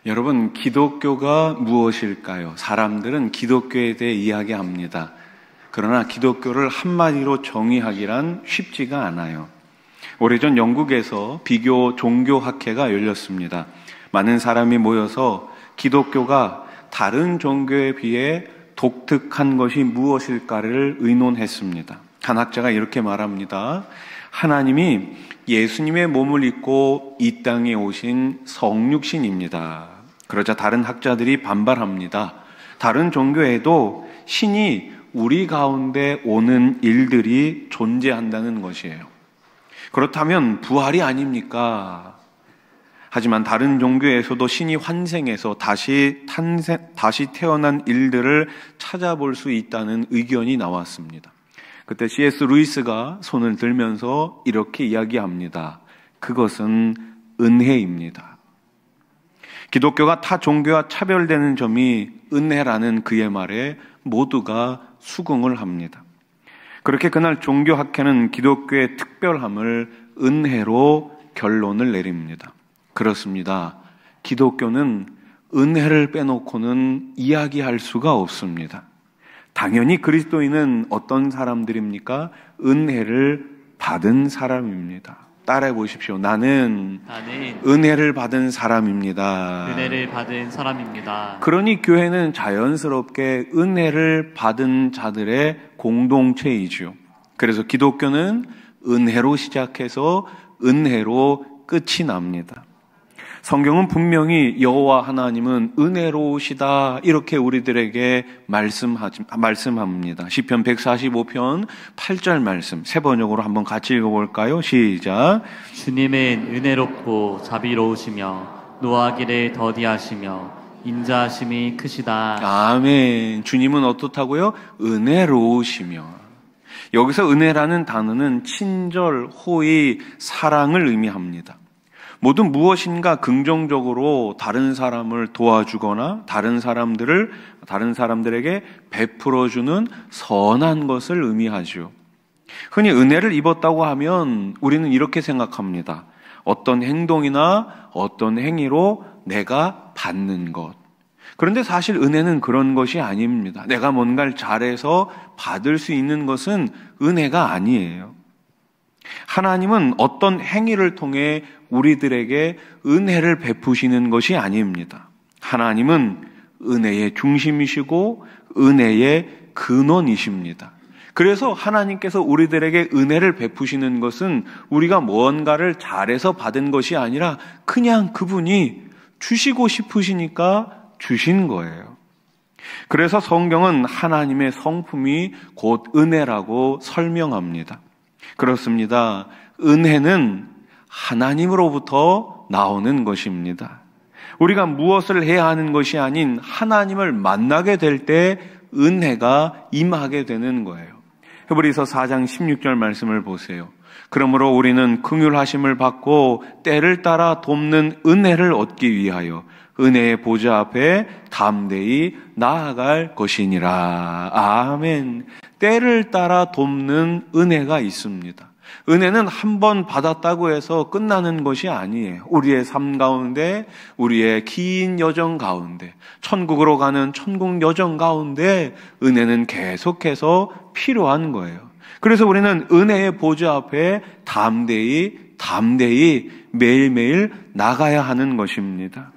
여러분, 기독교가 무엇일까요? 사람들은 기독교에 대해 이야기합니다. 그러나 기독교를 한마디로 정의하기란 쉽지가 않아요. 오래전 영국에서 비교 종교학회가 열렸습니다. 많은 사람이 모여서 기독교가 다른 종교에 비해 독특한 것이 무엇일까를 의논했습니다. 한 학자가 이렇게 말합니다. 하나님이 예수님의 몸을 입고 이 땅에 오신 성육신입니다. 그러자 다른 학자들이 반발합니다. 다른 종교에도 신이 우리 가운데 오는 일들이 존재한다는 것이에요. 그렇다면 부활이 아닙니까? 하지만 다른 종교에서도 신이 환생해서 다시 태어난 일들을 찾아볼 수 있다는 의견이 나왔습니다. 그때 C.S. 루이스가 손을 들면서 이렇게 이야기합니다. 그것은 은혜입니다. 기독교가 타 종교와 차별되는 점이 은혜라는 그의 말에 모두가 수긍을 합니다. 그렇게 그날 종교학회는 기독교의 특별함을 은혜로 결론을 내립니다. 그렇습니다. 기독교는 은혜를 빼놓고는 이야기할 수가 없습니다. 당연히 그리스도인은 어떤 사람들입니까? 은혜를 받은 사람입니다. 따라해 보십시오. 나는 은혜를 받은 사람입니다. 은혜를 받은 사람입니다. 그러니 교회는 자연스럽게 은혜를 받은 자들의 공동체이죠. 그래서 기독교는 은혜로 시작해서 은혜로 끝이 납니다. 성경은 분명히 여호와 하나님은 은혜로우시다 이렇게 우리들에게 말씀합니다. 시편 145편 8절 말씀 세 번역으로 한번 같이 읽어볼까요? 시작. 주님은 은혜롭고 자비로우시며 노하기를 더디하시며 인자하심이 크시다. 아멘. 주님은 어떻다고요? 은혜로우시며. 여기서 은혜라는 단어는 친절, 호의, 사랑을 의미합니다. 모든 무엇인가 긍정적으로 다른 사람을 도와주거나 다른 사람들에게 베풀어주는 선한 것을 의미하죠. 흔히 은혜를 입었다고 하면 우리는 이렇게 생각합니다. 어떤 행동이나 어떤 행위로 내가 받는 것. 그런데 사실 은혜는 그런 것이 아닙니다. 내가 뭔가를 잘해서 받을 수 있는 것은 은혜가 아니에요. 하나님은 어떤 행위를 통해 우리들에게 은혜를 베푸시는 것이 아닙니다. 하나님은 은혜의 중심이시고 은혜의 근원이십니다. 그래서 하나님께서 우리들에게 은혜를 베푸시는 것은 우리가 무언가를 잘해서 받은 것이 아니라 그냥 그분이 주시고 싶으시니까 주신 거예요. 그래서 성경은 하나님의 성품이 곧 은혜라고 설명합니다. 그렇습니다. 은혜는 하나님으로부터 나오는 것입니다. 우리가 무엇을 해야 하는 것이 아닌 하나님을 만나게 될 때 은혜가 임하게 되는 거예요. 히브리서 4장 16절 말씀을 보세요. 그러므로 우리는 긍휼하심을 받고 때를 따라 돕는 은혜를 얻기 위하여 은혜의 보좌 앞에 담대히 나아갈 것이니라. 아멘. 때를 따라 돕는 은혜가 있습니다. 은혜는 한 번 받았다고 해서 끝나는 것이 아니에요. 우리의 삶 가운데, 우리의 긴 여정 가운데, 천국으로 가는 천국 여정 가운데 은혜는 계속해서 필요한 거예요. 그래서 우리는 은혜의 보좌 앞에 담대히 매일매일 나가야 하는 것입니다.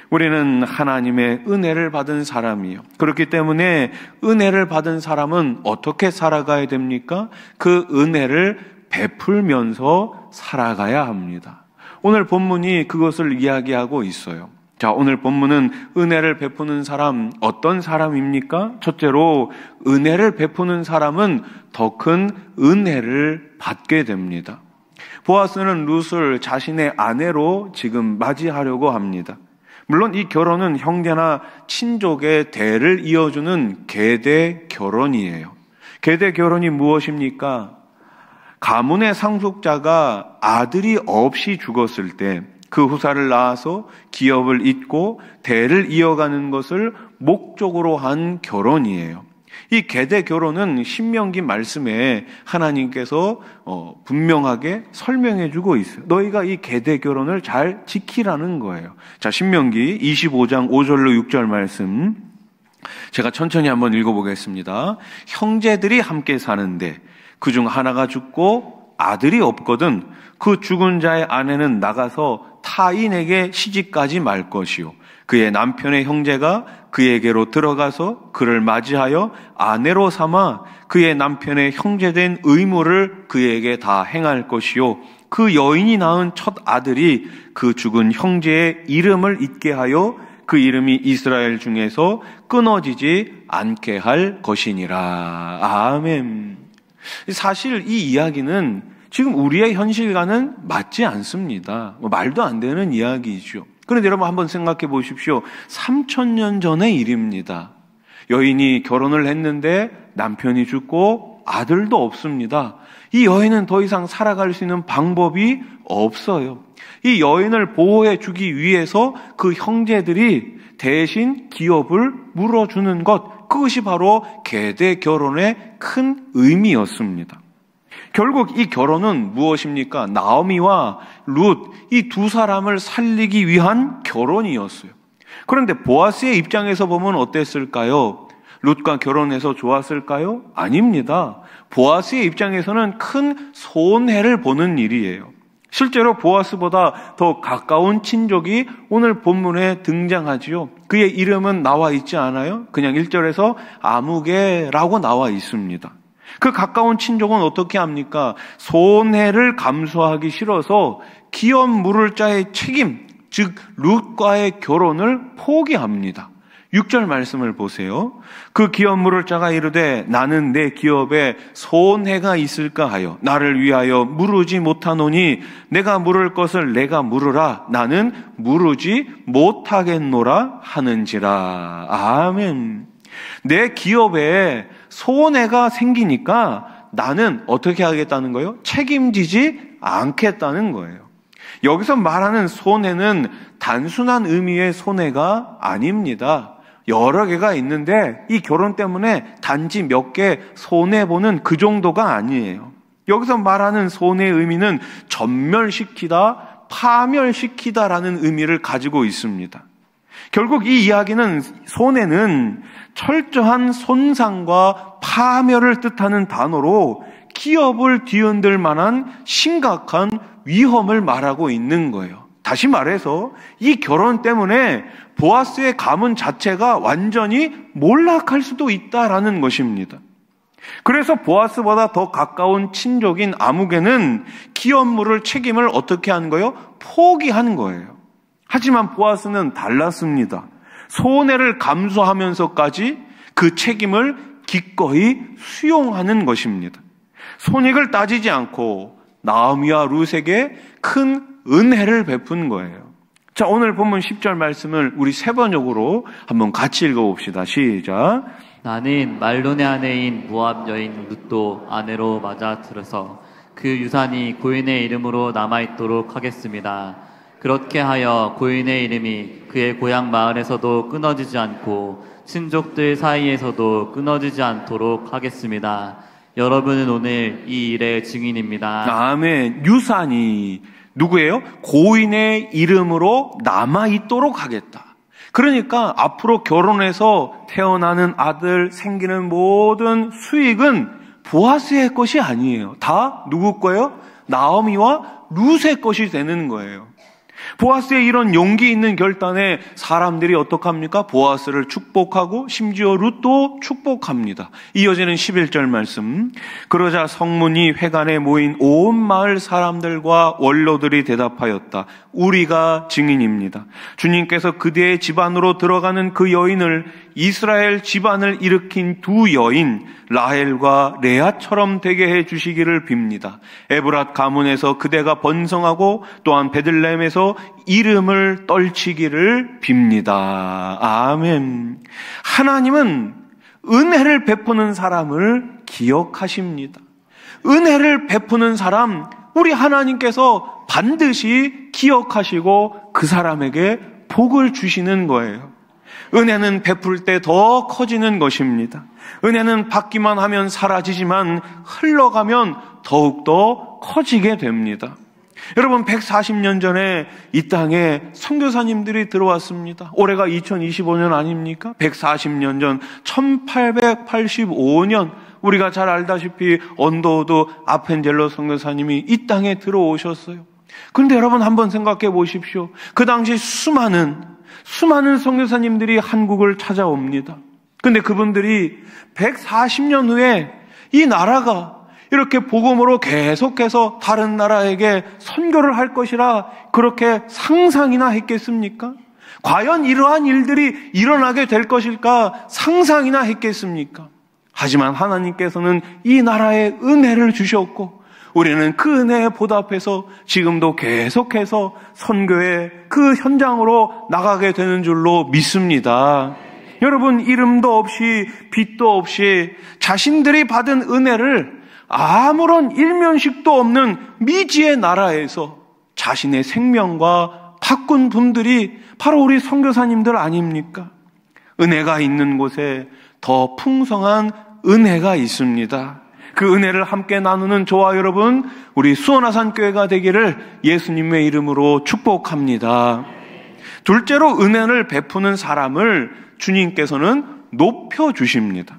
우리는 하나님의 은혜를 받은 사람이요. 그렇기 때문에 은혜를 받은 사람은 어떻게 살아가야 됩니까? 그 은혜를 베풀면서 살아가야 합니다. 오늘 본문이 그것을 이야기하고 있어요. 자, 오늘 본문은 은혜를 베푸는 사람, 어떤 사람입니까? 첫째로 은혜를 베푸는 사람은 더 큰 은혜를 받게 됩니다. 보아스는 룻을 자신의 아내로 지금 맞이하려고 합니다. 물론 이 결혼은 형제나 친족의 대를 이어주는 계대 결혼이에요. 계대 결혼이 무엇입니까? 가문의 상속자가 아들이 없이 죽었을 때 그 후사를 낳아서 기업을 잇고 대를 이어가는 것을 목적으로 한 결혼이에요. 이 계대 결혼은 신명기 말씀에 하나님께서 분명하게 설명해 주고 있어요. 너희가 이 계대 결혼을 잘 지키라는 거예요. 자, 신명기 25장 5절로 6절 말씀 제가 천천히 한번 읽어보겠습니다. 형제들이 함께 사는데 그중 하나가 죽고 아들이 없거든 그 죽은 자의 아내는 나가서 타인에게 시집가지 말 것이요 그의 남편의 형제가 그에게로 들어가서 그를 맞이하여 아내로 삼아 그의 남편의 형제된 의무를 그에게 다 행할 것이요 그 여인이 낳은 첫 아들이 그 죽은 형제의 이름을 잊게 하여 그 이름이 이스라엘 중에서 끊어지지 않게 할 것이니라. 아멘. 사실 이 이야기는 지금 우리의 현실과는 맞지 않습니다. 말도 안 되는 이야기죠. 그런데 여러분 한번 생각해 보십시오. 3000년 전의 일입니다. 여인이 결혼을 했는데 남편이 죽고 아들도 없습니다. 이 여인은 더 이상 살아갈 수 있는 방법이 없어요. 이 여인을 보호해 주기 위해서 그 형제들이 대신 기업을 물어주는 것, 그것이 바로 계대 결혼의 큰 의미였습니다. 결국 이 결혼은 무엇입니까? 나오미와 룻, 이 두 사람을 살리기 위한 결혼이었어요. 그런데 보아스의 입장에서 보면 어땠을까요? 룻과 결혼해서 좋았을까요? 아닙니다. 보아스의 입장에서는 큰 손해를 보는 일이에요. 실제로 보아스보다 더 가까운 친족이 오늘 본문에 등장하지요. 그의 이름은 나와 있지 않아요? 그냥 1절에서 아무개라고 나와 있습니다. 그 가까운 친족은 어떻게 합니까? 손해를 감수하기 싫어서 기업 물을 자의 책임, 즉 룻과의 결혼을 포기합니다. 6절 말씀을 보세요. 그 기업 물을 자가 이르되 나는 내 기업에 손해가 있을까 하여 나를 위하여 물으지 못하노니 내가 물을 것을 내가 물으라 나는 물으지 못하겠노라 하는지라. 아멘. 내 기업에 손해가 생기니까 나는 어떻게 하겠다는 거예요? 책임지지 않겠다는 거예요. 여기서 말하는 손해는 단순한 의미의 손해가 아닙니다. 여러 개가 있는데 이 결혼 때문에 단지 몇 개 손해보는 그 정도가 아니에요. 여기서 말하는 손해의 의미는 전멸시키다, 파멸시키다라는 의미를 가지고 있습니다. 결국 이 이야기는 손해는 철저한 손상과 파멸을 뜻하는 단어로 기업을 뒤흔들 만한 심각한 위험을 말하고 있는 거예요. 다시 말해서 이 결혼 때문에 보아스의 가문 자체가 완전히 몰락할 수도 있다라는 것입니다. 그래서 보아스보다 더 가까운 친족인 아무개는 기업 물을 책임을 어떻게 한 거예요? 포기한 거예요. 하지만 보아스는 달랐습니다. 손해를 감수하면서까지 그 책임을 기꺼이 수용하는 것입니다. 손익을 따지지 않고 나오미와 룻에게 큰 은혜를 베푼 거예요. 자, 오늘 본문 10절 말씀을 우리 세 번역으로 한번 같이 읽어봅시다. 시작. 나는 말론의 아내인 모압 여인 룻도 아내로 맞아 들어서 그 유산이 고인의 이름으로 남아있도록 하겠습니다. 그렇게 하여 고인의 이름이 그의 고향 마을에서도 끊어지지 않고 친족들 사이에서도 끊어지지 않도록 하겠습니다. 여러분은 오늘 이 일의 증인입니다. 아멘. 유산이 누구예요? 고인의 이름으로 남아있도록 하겠다. 그러니까 앞으로 결혼해서 태어나는 아들, 생기는 모든 수익은 보아스의 것이 아니에요. 다 누구 거예요? 나오미와 룻의 것이 되는 거예요. 보아스의 이런 용기 있는 결단에 사람들이 어떡합니까? 보아스를 축복하고 심지어 룻도 축복합니다. 이어지는 11절 말씀. 그러자 성문이 회관에 모인 온 마을 사람들과 원로들이 대답하였다. 우리가 증인입니다. 주님께서 그대의 집안으로 들어가는 그 여인을 이스라엘 집안을 일으킨 두 여인 라헬과 레아처럼 되게 해주시기를 빕니다. 에브랏 가문에서 그대가 번성하고 또한 베들레헴에서 이름을 떨치기를 빕니다. 아멘. 하나님은 은혜를 베푸는 사람을 기억하십니다. 은혜를 베푸는 사람, 우리 하나님께서 반드시 기억하시고 그 사람에게 복을 주시는 거예요. 은혜는 베풀 때 더 커지는 것입니다. 은혜는 받기만 하면 사라지지만 흘러가면 더욱더 커지게 됩니다. 여러분, 140년 전에 이 땅에 선교사님들이 들어왔습니다. 올해가 2025년 아닙니까? 140년 전 1885년 우리가 잘 알다시피 언더우드 아펜젤러 선교사님이 이 땅에 들어오셨어요. 그런데 여러분 한번 생각해 보십시오. 그 당시 수많은 선교사님들이 한국을 찾아옵니다. 그런데 그분들이 140년 후에 이 나라가 이렇게 복음으로 계속해서 다른 나라에게 선교를 할 것이라 그렇게 상상이나 했겠습니까? 과연 이러한 일들이 일어나게 될 것일까 상상이나 했겠습니까? 하지만 하나님께서는 이 나라에 은혜를 주셨고 우리는 그 은혜에 보답해서 지금도 계속해서 선교의 그 현장으로 나가게 되는 줄로 믿습니다. 여러분, 이름도 없이 빛도 없이 자신들이 받은 은혜를 아무런 일면식도 없는 미지의 나라에서 자신의 생명과 바꾼 분들이 바로 우리 선교사님들 아닙니까? 은혜가 있는 곳에 더 풍성한 은혜가 있습니다. 그 은혜를 함께 나누는 저와 여러분, 우리 수원아산교회가 되기를 예수님의 이름으로 축복합니다. 둘째로, 은혜를 베푸는 사람을 주님께서는 높여주십니다.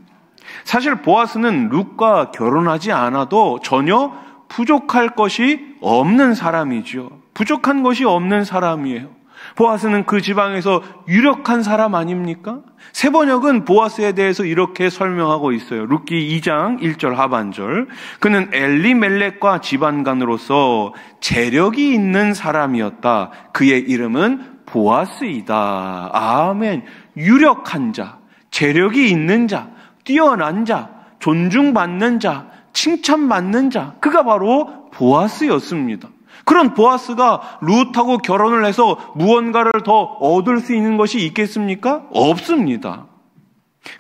사실 보아스는 룻과 결혼하지 않아도 전혀 부족할 것이 없는 사람이죠. 부족한 것이 없는 사람이에요. 보아스는 그 지방에서 유력한 사람 아닙니까? 세번역은 보아스에 대해서 이렇게 설명하고 있어요. 룻기 2장 1절 하반절. 그는 엘리멜렉과 지반간으로서 재력이 있는 사람이었다. 그의 이름은 보아스이다. 아멘. 유력한 자, 재력이 있는 자, 뛰어난 자, 존중받는 자, 칭찬받는 자, 그가 바로 보아스였습니다. 그런 보아스가 룻하고 결혼을 해서 무언가를 더 얻을 수 있는 것이 있겠습니까? 없습니다.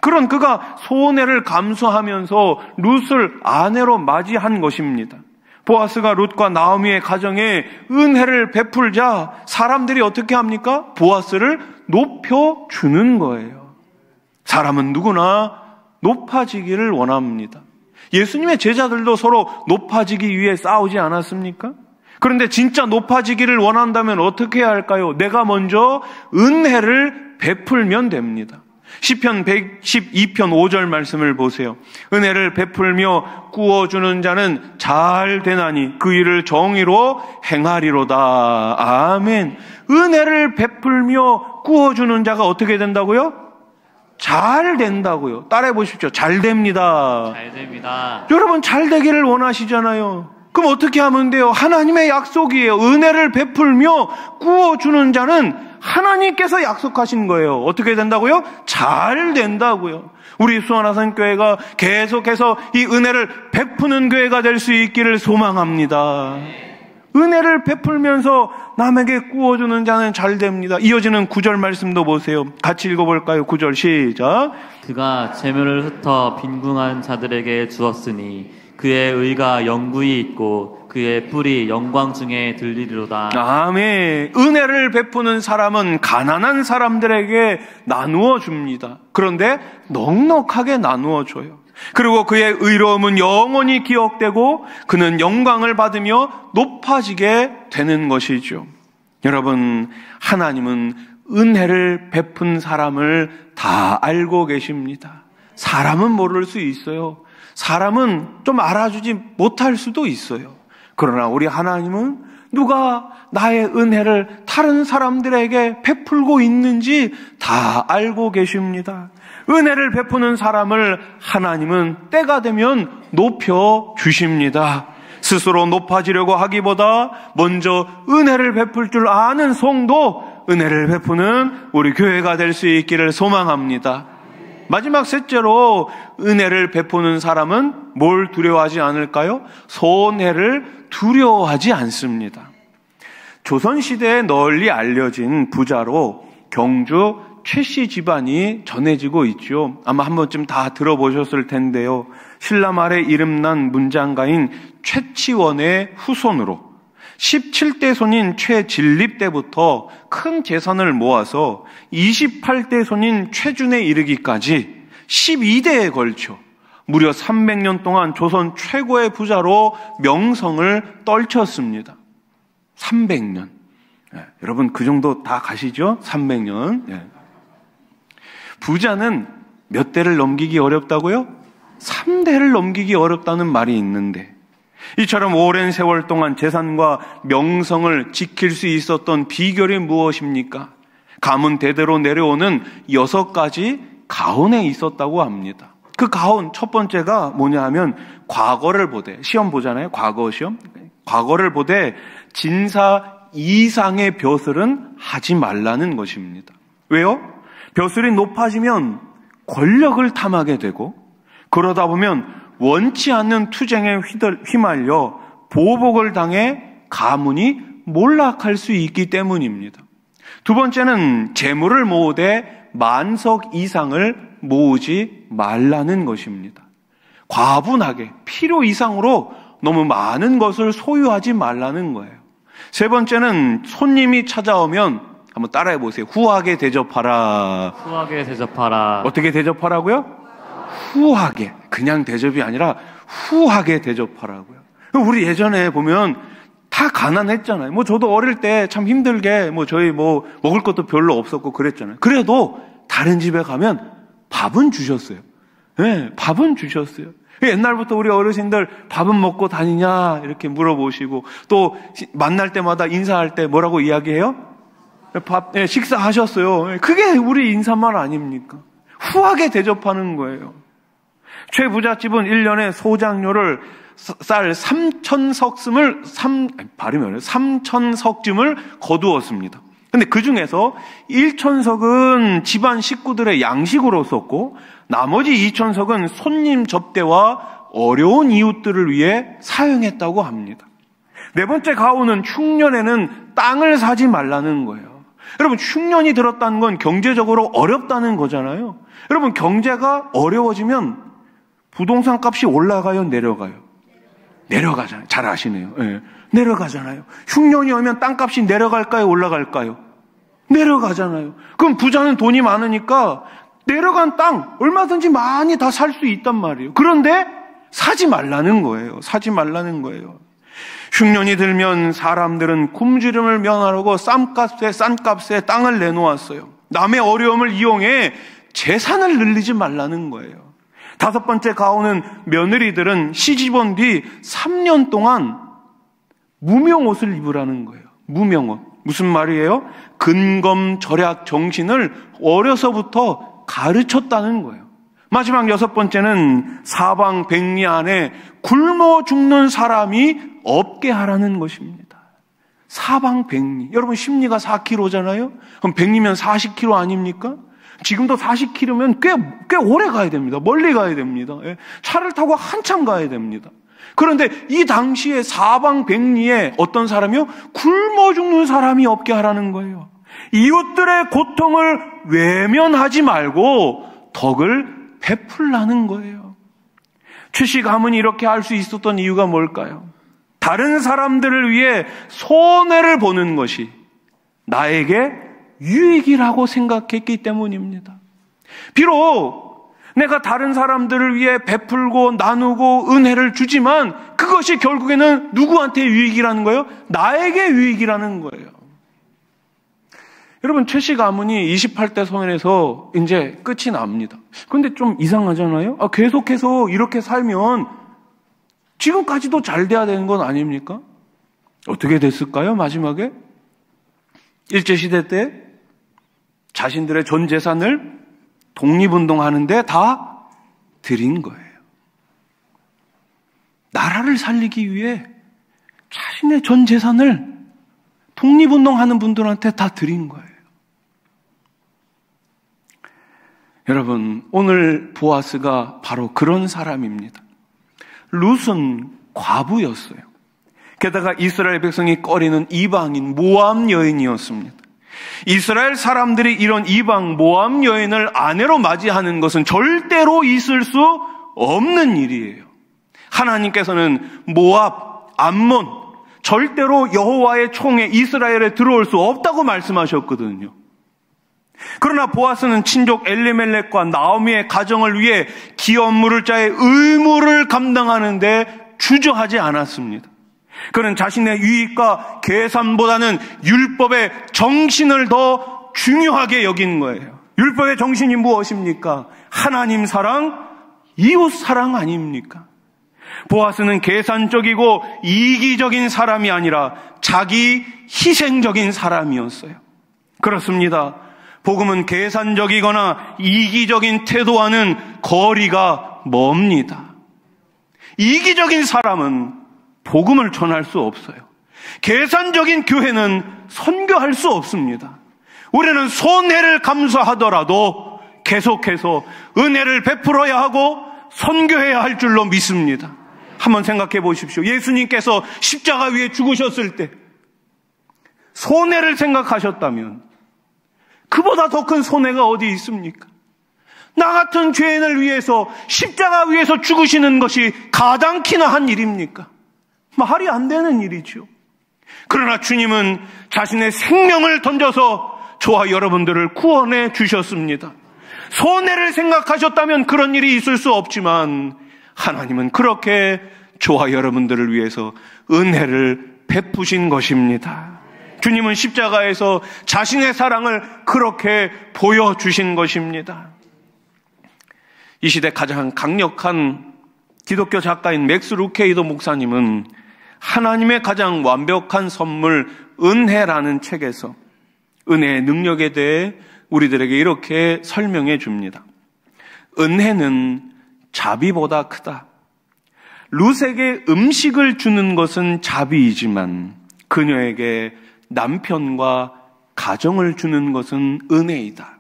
그런 그가 손해를 감수하면서 룻을 아내로 맞이한 것입니다. 보아스가 룻과 나오미의 가정에 은혜를 베풀자 사람들이 어떻게 합니까? 보아스를 높여주는 거예요. 사람은 누구나 높아지기를 원합니다. 예수님의 제자들도 서로 높아지기 위해 싸우지 않았습니까? 그런데 진짜 높아지기를 원한다면 어떻게 해야 할까요? 내가 먼저 은혜를 베풀면 됩니다. 시편 112편 5절 말씀을 보세요. 은혜를 베풀며 구워주는 자는 잘 되나니 그 일을 정의로 행하리로다. 아멘. 은혜를 베풀며 구워주는 자가 어떻게 된다고요? 잘 된다고요. 따라해 보십시오. 잘 됩니다. 잘 됩니다. 여러분, 잘 되기를 원하시잖아요. 그럼 어떻게 하면 돼요? 하나님의 약속이에요. 은혜를 베풀며 구워주는 자는 하나님께서 약속하신 거예요. 어떻게 된다고요? 잘 된다고요. 우리 수원아산교회가 계속해서 이 은혜를 베푸는 교회가 될 수 있기를 소망합니다. 은혜를 베풀면서 남에게 구워주는 자는 잘 됩니다. 이어지는 9절 말씀도 보세요. 같이 읽어볼까요? 9절 시작. 그가 재물을 흩어 빈궁한 자들에게 주었으니 그의 의가 영구히 있고 그의 뿔이 영광 중에 들리리로다. 아멘. 은혜를 베푸는 사람은 가난한 사람들에게 나누어 줍니다. 그런데 넉넉하게 나누어 줘요. 그리고 그의 의로움은 영원히 기억되고 그는 영광을 받으며 높아지게 되는 것이죠. 여러분, 하나님은 은혜를 베푼 사람을 다 알고 계십니다. 사람은 모를 수 있어요. 사람은 좀 알아주지 못할 수도 있어요. 그러나 우리 하나님은 누가 나의 은혜를 다른 사람들에게 베풀고 있는지 다 알고 계십니다. 은혜를 베푸는 사람을 하나님은 때가 되면 높여주십니다. 스스로 높아지려고 하기보다 먼저 은혜를 베풀 줄 아는 성도, 은혜를 베푸는 우리 교회가 될 수 있기를 소망합니다. 마지막 셋째로, 은혜를 베푸는 사람은 뭘 두려워하지 않을까요? 손해를 두려워하지 않습니다. 조선시대에 널리 알려진 부자로 경주 최씨 집안이 전해지고 있죠. 아마 한 번쯤 다 들어보셨을 텐데요. 신라 말에 이름난 문장가인 최치원의 후손으로 17대 손인 최진립 때부터 큰 재산을 모아서 28대 손인 최준에 이르기까지 12대에 걸쳐 무려 300년 동안 조선 최고의 부자로 명성을 떨쳤습니다. 300년. 여러분 그 정도 다 가시죠? 300년. 부자는 몇 대를 넘기기 어렵다고요? 3대를 넘기기 어렵다는 말이 있는데, 이처럼 오랜 세월 동안 재산과 명성을 지킬 수 있었던 비결이 무엇입니까? 가문 대대로 내려오는 6가지 가훈에 있었다고 합니다. 그 가훈 첫 번째가 뭐냐 하면 과거를 보되, 시험 보잖아요. 과거 시험. 과거를 보되 진사 이상의 벼슬은 하지 말라는 것입니다. 왜요? 벼슬이 높아지면 권력을 탐하게 되고, 그러다 보면 원치 않는 투쟁에 휘말려 보복을 당해 가문이 몰락할 수 있기 때문입니다. 두 번째는 재물을 모으되 만석 이상을 모으지 말라는 것입니다. 과분하게 필요 이상으로 너무 많은 것을 소유하지 말라는 거예요. 세 번째는 손님이 찾아오면 한번 따라해 보세요. 후하게 대접하라. 후하게 대접하라. 어떻게 대접하라고요? 후하게. 그냥 대접이 아니라 후하게 대접하라고요. 우리 예전에 보면 다 가난했잖아요. 뭐 저도 어릴 때 참 힘들게 저희 먹을 것도 별로 없었고 그랬잖아요. 그래도 다른 집에 가면 밥은 주셨어요. 네, 밥은 주셨어요. 옛날부터 우리 어르신들 밥은 먹고 다니냐 이렇게 물어보시고, 또 만날 때마다 인사할 때 뭐라고 이야기해요? 식사하셨어요. 그게 우리 인사말 아닙니까? 후하게 대접하는 거예요. 최부잣집은 1년에 소장료를 쌀 3,000석쯤을 거두었습니다. 근데 그 중에서 1,000석은 집안 식구들의 양식으로 썼고, 나머지 2,000석은 손님 접대와 어려운 이웃들을 위해 사용했다고 합니다. 네 번째 가훈은 흉년에는 땅을 사지 말라는 거예요. 여러분, 흉년이 들었다는 건 경제적으로 어렵다는 거잖아요. 여러분, 경제가 어려워지면 부동산 값이 올라가요, 내려가요? 내려가잖아요. 잘 아시네요. 네. 내려가잖아요. 흉년이 오면 땅값이 내려갈까요, 올라갈까요? 내려가잖아요. 그럼 부자는 돈이 많으니까 내려간 땅 얼마든지 많이 다 살 수 있단 말이에요. 그런데 사지 말라는 거예요. 사지 말라는 거예요. 흉년이 들면 사람들은 굶주림을 면하려고 싼 값에 땅을 내놓았어요. 남의 어려움을 이용해 재산을 늘리지 말라는 거예요. 다섯 번째 가훈은 며느리들은 시집온 뒤 3년 동안 무명옷을 입으라는 거예요. 무명옷. 무슨 말이에요? 근검 절약 정신을 어려서부터 가르쳤다는 거예요. 마지막 여섯 번째는 사방 백리 안에 굶어 죽는 사람이 없게 하라는 것입니다. 사방 백리. 여러분, 심리가 4km잖아요? 그럼 백리면 40km 아닙니까? 지금도 40km면 꽤 오래 가야 됩니다. 멀리 가야 됩니다. 차를 타고 한참 가야 됩니다. 그런데 이 당시에 사방 백리에 어떤 사람이요? 굶어 죽는 사람이 없게 하라는 거예요. 이웃들의 고통을 외면하지 말고 덕을 베풀라는 거예요. 최씨 가문이 이렇게 할 수 있었던 이유가 뭘까요? 다른 사람들을 위해 손해를 보는 것이 나에게 유익이라고 생각했기 때문입니다. 비록 내가 다른 사람들을 위해 베풀고 나누고 은혜를 주지만 그것이 결국에는 누구한테 유익이라는 거예요? 나에게 유익이라는 거예요. 여러분, 최씨 가문이 28대 손해에서 이제 끝이 납니다. 그런데 좀 이상하잖아요? 계속해서 이렇게 살면 지금까지도 잘 돼야 되는 건 아닙니까? 어떻게 됐을까요? 마지막에 일제시대 때 자신들의 전 재산을 독립운동하는데 다 드린 거예요. 나라를 살리기 위해 자신의 전 재산을 독립운동하는 분들한테 다 드린 거예요. 여러분, 오늘 보아스가 바로 그런 사람입니다. 룻은 과부였어요. 게다가 이스라엘 백성이 꺼리는 이방인 모압 여인이었습니다. 이스라엘 사람들이 이런 이방 모압 여인을 아내로 맞이하는 것은 절대로 있을 수 없는 일이에요. 하나님께서는 모압, 암몬, 절대로 여호와의 총에 이스라엘에 들어올 수 없다고 말씀하셨거든요. 그러나 보아스는 친족 엘리멜렉과 나오미의 가정을 위해 기업 물을 자의 의무를 감당하는데 주저하지 않았습니다. 그는 자신의 유익과 계산보다는 율법의 정신을 더 중요하게 여긴 거예요. 율법의 정신이 무엇입니까? 하나님 사랑, 이웃 사랑 아닙니까? 보아스는 계산적이고 이기적인 사람이 아니라 자기 희생적인 사람이었어요. 그렇습니다. 복음은 계산적이거나 이기적인 태도와는 거리가 멉니다. 이기적인 사람은 복음을 전할 수 없어요. 계산적인 교회는 선교할 수 없습니다. 우리는 손해를 감수하더라도 계속해서 은혜를 베풀어야 하고 선교해야 할 줄로 믿습니다. 한번 생각해 보십시오. 예수님께서 십자가 위에 죽으셨을 때 손해를 생각하셨다면 그보다 더 큰 손해가 어디 있습니까? 나 같은 죄인을 위해서 십자가 위에서 죽으시는 것이 가당키나 한 일입니까? 말이 안 되는 일이죠. 그러나 주님은 자신의 생명을 던져서 저와 여러분들을 구원해 주셨습니다. 손해를 생각하셨다면 그런 일이 있을 수 없지만 하나님은 그렇게 저와 여러분들을 위해서 은혜를 베푸신 것입니다. 주님은 십자가에서 자신의 사랑을 그렇게 보여주신 것입니다. 이 시대 가장 강력한 기독교 작가인 맥스 루케이도 목사님은 하나님의 가장 완벽한 선물 은혜라는 책에서 은혜의 능력에 대해 우리들에게 이렇게 설명해 줍니다. 은혜는 자비보다 크다. 룻에게 음식을 주는 것은 자비이지만 그녀에게 남편과 가정을 주는 것은 은혜이다.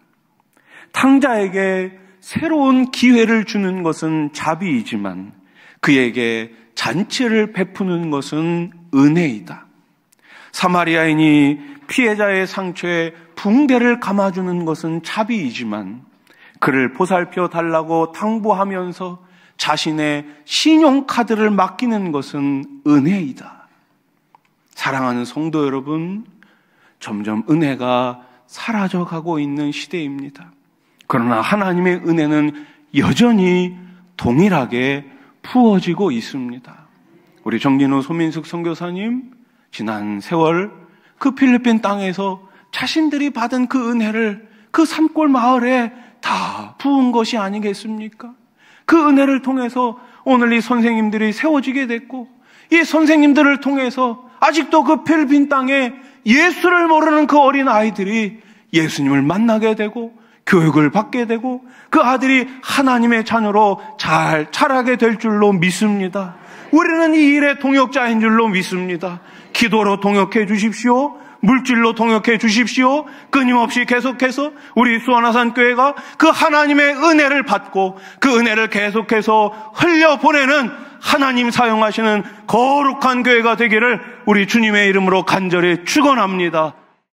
탕자에게 새로운 기회를 주는 것은 자비이지만 그에게 잔치를 베푸는 것은 은혜이다. 사마리아인이 피해자의 상처에 붕대를 감아주는 것은 자비이지만 그를 보살펴 달라고 당부하면서 자신의 신용카드를 맡기는 것은 은혜이다. 사랑하는 성도 여러분, 점점 은혜가 사라져가고 있는 시대입니다. 그러나 하나님의 은혜는 여전히 동일하게 부어지고 있습니다. 우리 정진호 소민숙 선교사님 지난 세월 그 필리핀 땅에서 자신들이 받은 그 은혜를 그 산골 마을에 다 부은 것이 아니겠습니까? 그 은혜를 통해서 오늘 이 선생님들이 세워지게 됐고 이 선생님들을 통해서 아직도 그 필리핀 땅에 예수를 모르는 그 어린 아이들이 예수님을 만나게 되고 교육을 받게 되고 그 아들이 하나님의 자녀로 잘 자라게 될 줄로 믿습니다. 우리는 이 일의 동역자인 줄로 믿습니다. 기도로 동역해 주십시오. 물질로 동역해 주십시오. 끊임없이 계속해서 우리 수원화산교회가 그 하나님의 은혜를 받고 그 은혜를 계속해서 흘려보내는 하나님 사용하시는 거룩한 교회가 되기를 우리 주님의 이름으로 간절히 축원합니다.